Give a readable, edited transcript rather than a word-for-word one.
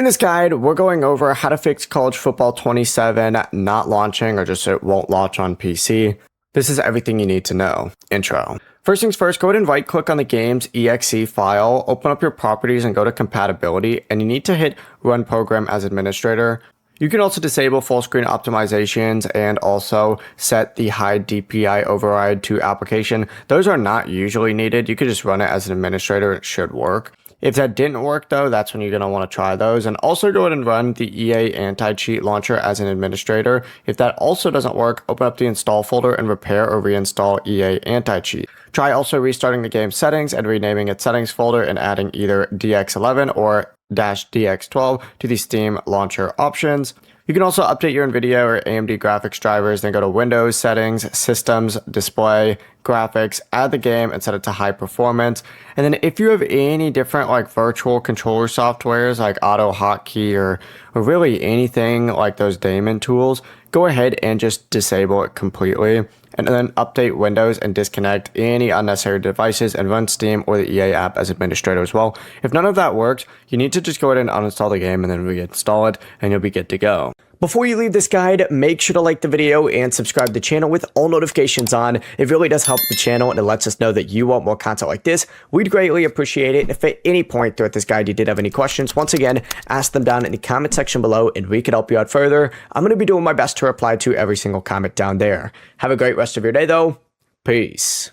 In this guide, we're going over how to fix College Football 27 not launching or just it won't launch on PC. This is everything you need to know. Intro. First things first, go ahead and right click on the game's exe file, open up your properties and go to compatibility, and you need to hit run program as administrator. You can also disable full screen optimizations and also set the hide DPI override to application. Those are not usually needed. You could just run it as an administrator. It should work. If that didn't work though, that's when you're going to want to try those, and also go ahead and run the EA anti-cheat launcher as an administrator. If that also doesn't work, open up the install folder and repair or reinstall EA anti-cheat. Try also restarting the game's settings and renaming its settings folder and adding either DX11 or -DX12 to the Steam launcher options. You can also update your NVIDIA or AMD graphics drivers, then go to Windows, Settings, Systems, Display, Graphics, add the game and set it to high performance. And then if you have any different like virtual controller softwares like Auto Hotkey or really anything like those daemon tools, go ahead and just disable it completely. And then update Windows and disconnect any unnecessary devices and run Steam or the EA app as administrator as well. If none of that works, you need to just go ahead and uninstall the game and then reinstall it and you'll be good to go. Before you leave this guide, make sure to like the video and subscribe to the channel with all notifications on. It really does help the channel and it lets us know that you want more content like this. We'd greatly appreciate it. If at any point throughout this guide you did have any questions, once again, ask them down in the comment section below and we can help you out further. I'm going to be doing my best to reply to every single comment down there. Have a great rest of your day though. Peace.